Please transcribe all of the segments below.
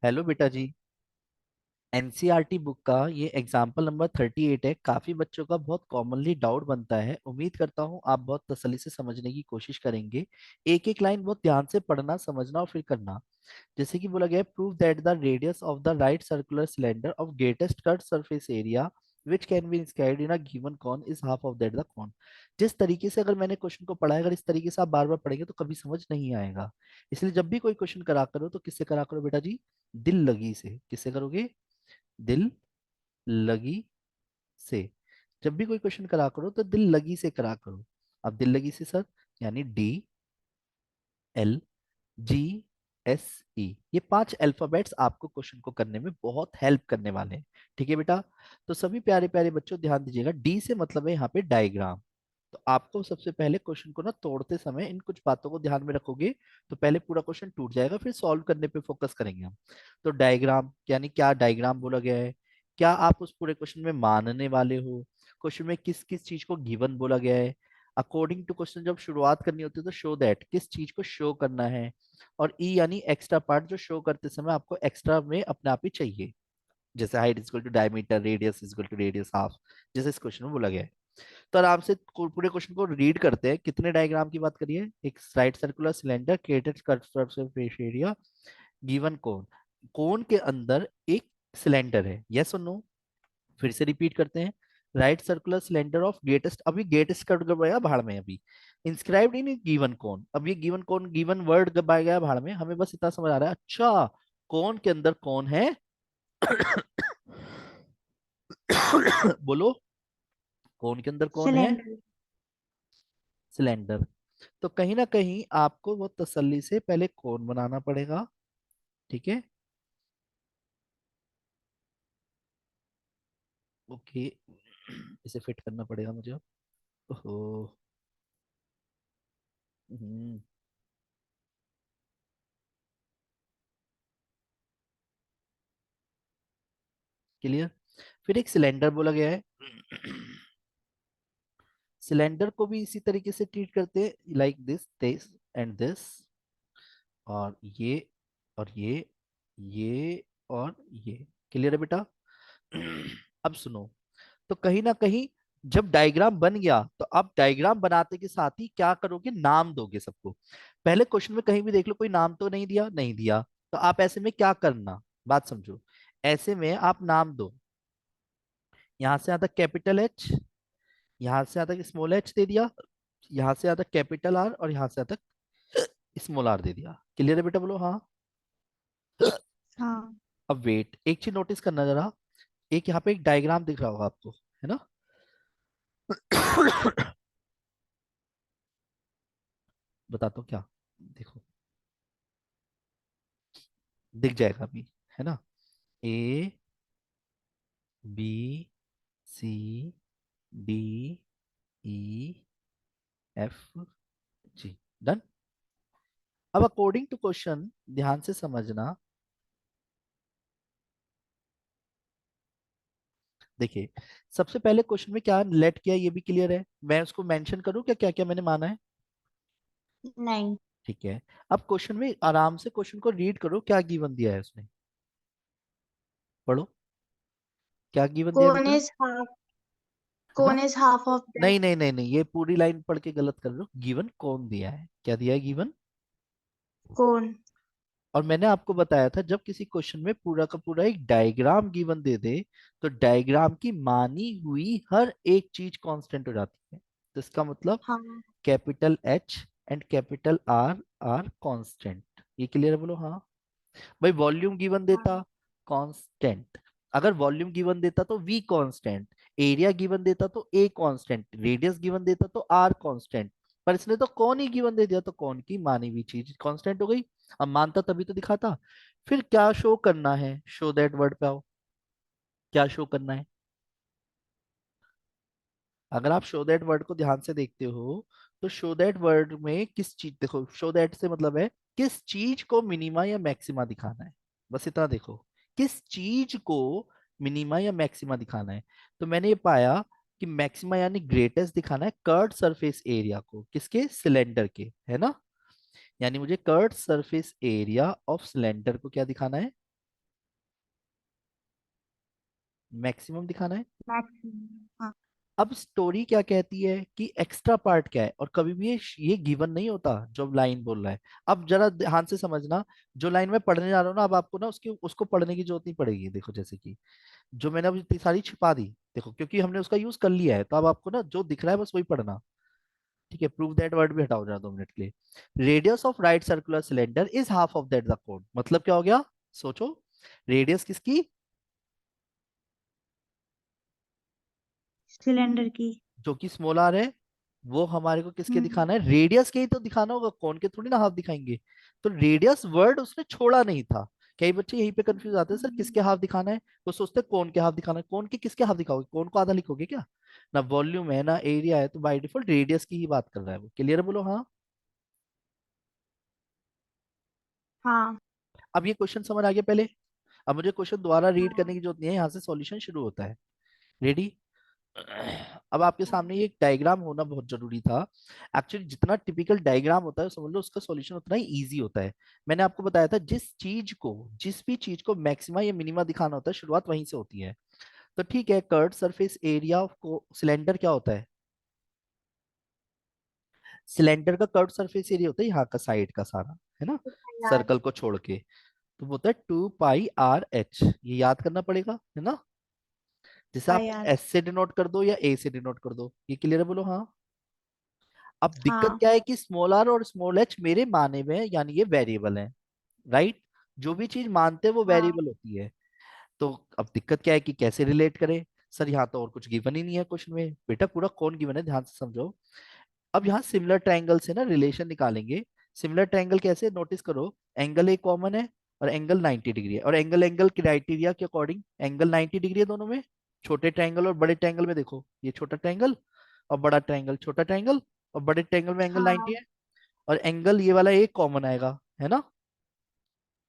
Hello बेटा जी। NCERT book का ये एग्जाम्पल नंबर 38 है। काफी बच्चों का बहुत कॉमनली डाउट बनता है। उम्मीद करता हूँ आप बहुत तसल्ली से समझने की कोशिश करेंगे। एक एक लाइन बहुत ध्यान से पढ़ना, समझना और फिर करना। जैसे कि बोला गया है, prove that the radius of the right circular cylinder of greatest cut surface area which can be inscribed in a given cone is half of that the cone। जिस तरीके से अगर मैंने क्वेश्चन को पढ़ा है, अगर इस तरीके से आप बार बार पढ़ेंगे तो कभी समझ नहीं आएगा। इसलिए जब भी कोई क्वेश्चन करा करो तो किससे करा करो बेटा जी? दिल लगी से। किससे करोगे? दिल लगी से। जब भी कोई क्वेश्चन करा करो तो दिल लगी से करा करो। अब दिल लगी से सर, यानी DLGSE, ये 5 अल्फाबेट्स आपको क्वेश्चन को करने में बहुत हेल्प करने वाले हैं। ठीक है बेटा? तो सभी प्यारे प्यारे बच्चों ध्यान दीजिएगा। डी से मतलब है यहाँ पे डायग्राम। तो आपको सबसे पहले क्वेश्चन को ना तोड़ते समय इन कुछ बातों को ध्यान में रखोगे तो पहले पूरा क्वेश्चन टूट जाएगा, फिर सॉल्व करने पे फोकस करेंगे हम। तो डायग्राम यानी क्या डायग्राम बोला गया है? क्या आप उस पूरे क्वेश्चन में मानने वाले हो? क्वेश्चन में किस किस चीज को गिवन बोला गया है? अकॉर्डिंग टू क्वेश्चन जब शुरुआत करनी होती है तो शो दैट, किस चीज को शो करना है? और ई यानी एक्स्ट्रा पार्ट, जो शो करते समय आपको एक्स्ट्रा में अपने आप ही चाहिए। जैसे height is equal to diameter, radius is equal to radius half, जैसे इस क्वेश्चन में बोला गया है। तो आराम से पूरे क्वेश्चन को रीड करते हैं। कितने डायग्राम की बात करिए? एक right circular cylinder created surface area given cone. Cone के अंदर एक सिलेंडर है, यस और नो? फिर से रिपीट करते हैं। Right circular cylinder of greatest, अभी ग्रेटेस्ट कट गया भाड़ में। अभी इंस्क्राइब्ड इन गिवन कोन, अब ये गिवन कोन गिवन वर्ड गबाया गया भाड़ में। हमें बस इतना समझ आ रहा है, अच्छा कोन के अंदर कौन है? बोलो, कोन के अंदर कौन है? सिलेंडर। सिलेंडर। तो कहीं ना कहीं आपको वो तसल्ली से पहले कोन बनाना पड़ेगा। ठीक है? ओके। इसे फिट करना पड़ेगा मुझे। ओहो। हम्म। क्लियर? फिर एक सिलेंडर बोला गया है। सिलेंडर को भी इसी तरीके से ट्रीट करते हैं, लाइक दिस एंड दिस, और ये और ये और ये। क्लियर है बेटा? अब सुनो। तो कहीं ना कहीं जब डायग्राम बन गया तो आप डायग्राम बनाते के साथ ही क्या करोगे? नाम दोगे सबको। पहले क्वेश्चन में कहीं भी देख लो कोई नाम तो नहीं दिया, नहीं दिया। तो आप ऐसे में क्या करना, बात समझो। ऐसे में आप नाम दो। यहां से आता कैपिटल एच, यहां से आता स्मॉल एच दे दिया, यहां से आता कैपिटल आर, और यहां से आता स्मॉल आर दे दिया। क्लियर है बेटा? बोलो हाँ। हाँ। अब वेट, एक चीज नोटिस करना जरा। एक यहाँ पे एक डायग्राम दिख रहा होगा आपको, है ना? बताता हूँ क्या। देखो, दिख जाएगा अभी, है ना? A B C D E F G। Done. अब अकॉर्डिंग टू क्वेश्चन ध्यान से समझना। देखिए, सबसे पहले क्वेश्चन में क्या लेट किया ये भी क्लियर है। मैं उसको मेंशन करूं क्या, क्या क्या मैंने माना है? नहीं। ठीक है। अब क्वेश्चन में आराम से क्वेश्चन को रीड करो, क्या गिवन दिया है उसने। पढ़ो, क्या गिवन दिया कौन बेटा? इज हाफ है ना? कौन इज हाफ ऑफ दैट। नहीं नहीं नहीं नहीं, ये पूरी लाइन पढ़ के गलत कर रहे हो। गिवन कौन दिया है? क्या दिया है गिवन? कौन। और मैंने आपको बताया था जब किसी क्वेश्चन में पूरा का पूरा एक डायग्राम गिवन दे दे तो डायग्राम की मानी हुई हर एक चीज कांस्टेंट हो जाती है। तो इसका मतलब हाँ। Capital H and capital R R constant. ये क्लियर है? बोलो हाँ। भाई वॉल्यूम गिवन हाँ। देता, कांस्टेंट। अगर वॉल्यूम गिवन देता तो वी कांस्टेंट, एरिया गिवन देता तो ए कांस्टेंट, रेडियस गिवन देता तो आर कांस्टेंट। पर इसने तो कौन ही गिवन दे दिया, तो कौन की मानी हुई चीज कांस्टेंट हो गई। अब मानता तभी तो दिखाता। फिर क्या शो करना है? शो दैट वर्ड पे आओ। क्या शो करना है? अगर आप शो दैट वर्ड को ध्यान से देखते हो तो शो दैट वर्ड में किस चीज, देखो शो दैट से मतलब है किस चीज को मिनिमा या मैक्सिमा दिखाना है। बस इतना देखो, किस चीज को मिनिमा या मैक्सिमा दिखाना है। तो मैंने ये पाया कि मैक्सिमा यानी ग्रेटेस्ट दिखाना है कर्ड सरफेस एरिया को, किसके? सिलेंडर के, है ना? यानी मुझे curved surface area of cylinder को क्या दिखाना है? मैक्सिमम दिखाना है। मैक्सिमम। हाँ। अब स्टोरी क्या कहती है कि एक्स्ट्रा पार्ट क्या है, और कभी भी ये गिवन नहीं होता जो लाइन बोल रहा है। अब जरा ध्यान से समझना, जो लाइन मैं पढ़ने जा रहा हूँ ना, अब आपको ना उसकी उसको पढ़ने की जरूरत नहीं पड़ेगी। देखो जैसे कि जो मैंने अब इतनी सारी छिपा दी, देखो क्योंकि हमने उसका यूज कर लिया है, तो अब आपको ना जो दिख रहा है बस वही पढ़ना। ठीक है, प्रूव दैट वर्ड भी हटाओ जरा 2 मिनट के लिए। Radius of right circular cylinder is half of that the कोण, मतलब क्या हो गया, सोचो। रेडियस किसकी, सिलेंडर की। जो कि स्मॉल आर है, वो हमारे को किसके हम्म। दिखाना है, रेडियस के ही तो दिखाना होगा, कौन के थोड़ी ना हाफ दिखाएंगे। तो रेडियस वर्ड उसने छोड़ा नहीं था। कई बच्चे यहीं पे कंफ्यूज आते हैं, सर किसके हाफ दिखाना है, वो सोचते हैं कौन के हाफ दिखाना है, कौन के किसके हाफ दिखाओगे, कौन को आधा लिखोगे क्या। ना वॉल्यूम है ना एरिया है, तो बाय डिफॉल्ट रेडियस की ही बात कर रहा है वो। क्लियर है, बोलो हाँ। हाँ। अब ये क्वेश्चन समझ आ गया पहले। अब मुझे क्वेश्चन दोबारा रीड हाँ। करने की जरूरत नहीं है, यहाँ से सॉल्यूशन शुरू होता है। रेडी। अब आपके सामने ये एक डायग्राम होना बहुत जरूरी था। एक्चुअली जितना टिपिकल डायग्राम होता है समझ लो उसका सॉल्यूशन उतना ही इजी होता है। मैंने आपको बताया था जिस भी चीज को मैक्सिमा या मिनिमा दिखाना होता है, शुरुआत वहीं से होती है। तो ठीक है, कर्व सरफेस एरिया ऑफ को सिलेंडर क्या होता है, सिलेंडर का कर्व सरफेस एरिया होता है यहाँ का साइड का सारा, है ना, यार। सर्कल को छोड़ के। तो वो होता है 2 पाई आर एच, ये याद करना पड़ेगा, है ना। जैसे हाँ आप यार। एस से डिनोट कर दो या ए से डिनोट कर दो, ये क्लियर है, बोलो हाँ। अब दिक्कत हाँ। क्या है कि स्मॉल आर और स्मॉल एच मेरे माने में है, यानी ये वेरिएबल है, राइट। जो भी चीज मानते हैं वो हाँ। वेरिएबल होती है। तो अब दिक्कत क्या है कि कैसे रिलेट करें। सर यहाँ तो और कुछ गिवन ही नहीं है क्वेश्चन में, बेटा पूरा कौन गिवन है, ध्यान से समझो। अब यहाँ सिमिलर ट्रायंगल से ना रिलेशन निकालेंगे। सिमिलर ट्रायंगल कैसे, नोटिस करो, एंगल ए कॉमन है और एंगल 90 डिग्री है, और एंगल एंगल क्राइटेरिया के अकॉर्डिंग एंगल 90 डिग्री है दोनों में। छोटे ट्रायंगल और बड़े ट्रायंगल में देखो, ये छोटा ट्रायंगल और बड़ा ट्रायंगल, छोटा ट्रायंगल और बड़े ट्रायंगल में एंगल 90 हाँ। है। और एंगल ये वाला एक कॉमन आएगा, है ना।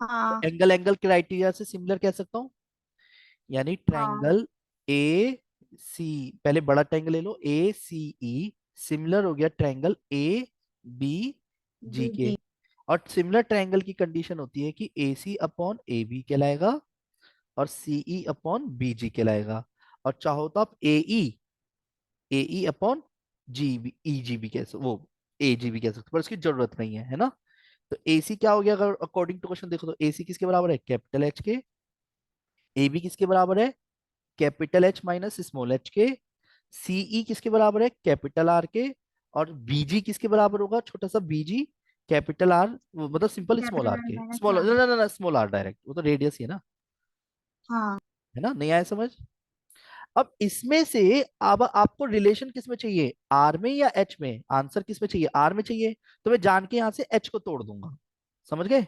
हाँ। एंगल एंगल क्राइटेरिया से सिमिलर कह सकता हूँ, यानी हाँ। ट्रायंगल ए सी, पहले बड़ा ट्रायंगल ले लो, ए सी ई सिमिलर हो गया ट्रायंगल ए बी जी जी के। जी। और सिमिलर ट्रायंगल की कंडीशन होती है कि ए सी अपॉन ए बी कहलाएगा और सीई अपॉन बी जी कहलाएगा। और चाहो तो आप ए ई अपॉन जी बी ई जी भी वो ए जी भी कह सकते हो, पर उसकी जरूरत नहीं है, है ना। तो ए सी क्या हो गया, अगर अकॉर्डिंग टू क्वेश्चन देखो तो ए सी किसके बराबर है, कैपिटल एच के। ए बी किसके बराबर है, capital H minus small H के। सीई किसके बराबर है, कैपिटल आर के। और बीजी किसके बराबर होगा, छोटा सा बीजी, कैपिटल आर, मतलब simple small capital R R के, माइनस स्मॉल वन। ना ना ना स्मॉल आर डायरेक्ट, वो तो रेडियस ही है ना, हाँ। है ना, नहीं आया समझ। अब इसमें से अब आपको रिलेशन किस में चाहिए, आर में या एच में, आंसर किस में चाहिए, आर में चाहिए। तो मैं जान के यहां से एच को तोड़ दूंगा, समझ गए।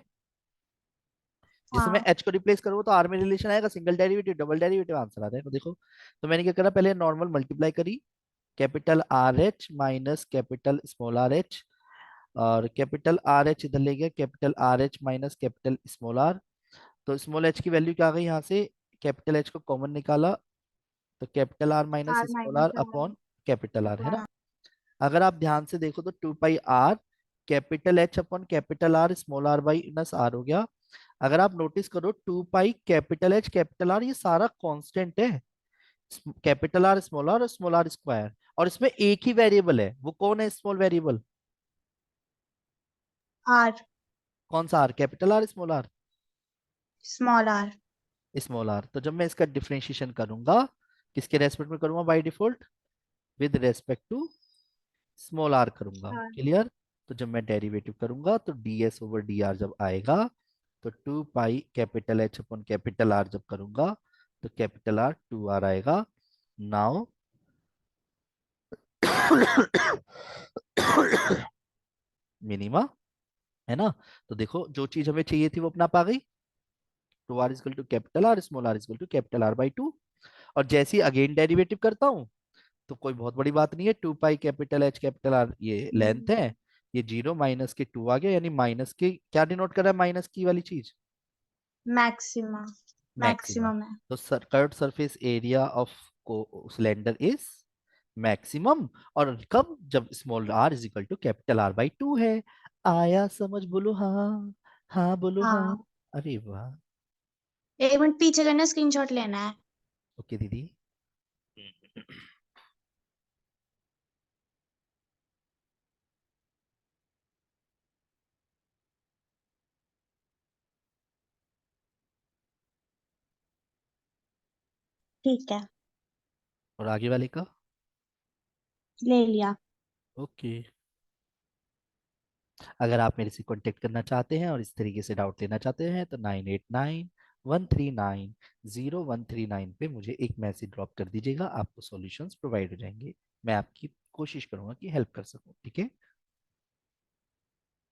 जैसे मैं हाँ। एच को रिप्लेस करूँ तो आर में रिलेशन आएगा, single derivative double derivative answer आ जाएगा, देखो। तो मैंने क्या करा, पहले नॉर्मल मल्टीप्लाई करी, capital R H minus capital small R H, और कैपिटल आर एच इधर ले गया, capital R H minus capital small R. तो स्मॉल एच की वैल्यू क्या आ गई यहाँ से, कैपिटल एच को कॉमन निकाला, तो capital R minus R small R minus upon capital R, है ना। वन। अगर आप ध्यान से देखो तो 2 pi R capital H upon capital R small R by नस आर हो गया। अगर आप नोटिस करो 2 pi capital H capital R ये सारा कांस्टेंट है, कैपिटल आर और स्मॉल आर स्क्वायर। और इसमें एक ही वेरिएबल है, वो कौन है स्मॉल वेरिएबल, आर। कौन सा R, capital R small R, small R. Small R. तो जब मैं इसका डिफरेंशिएशन करूंगा, किसके रेस्पेक्ट में करूंगा, by default with respect to small R करूंगा, आर। क्लियर। तो जब मैं डेरिवेटिव करूंगा तो ds ओवर डी आर जब आएगा, तो 2 pi capital H upon capital are जब करूंगा, तो कैपिटल आर 2 आर आएगा। नाउ मिनिमा, है ना। तो देखो जो चीज हमें चाहिए थी वो अपना पा गई, 2 R equal to capital R small R equal to capital R by 2। और जैसे ही अगेन डेरिवेटिव करता हूँ, तो कोई बहुत बड़ी बात नहीं है, 2 pi capital H capital R ये लेंथ है, ये 0 - के 2 आ गया, यानी माइनस के क्या डिनोट कर रहा है, माइनस की वाली चीज, मैक्सिमा। मैक्सिमा। मैक्सिमम है। तो कर्व्ड सरफेस एरिया ऑफ को सिलेंडर इज मैक्सिमम। और कब, जब small R is equal to capital R by 2 है। आया समझ, बोलो हाँ, हाँ बोलो हाँ। हाँ। अरे वाह। 1 मिनट पीछे करना, स्क्रीनशॉट लेना है। ओके दीदी। ठीक है। और आगे वाले का? ले लिया। ओके। अगर आप मेरे से कांटेक्ट करना चाहते हैं और इस तरीके से डाउट लेना चाहते हैं तो 9891390139 पे मुझे एक मैसेज ड्रॉप कर दीजिएगा, आपको सॉल्यूशंस प्रोवाइड हो जाएंगे। मैं आपकी कोशिश करूंगा कि हेल्प कर सकूं, ठीक है।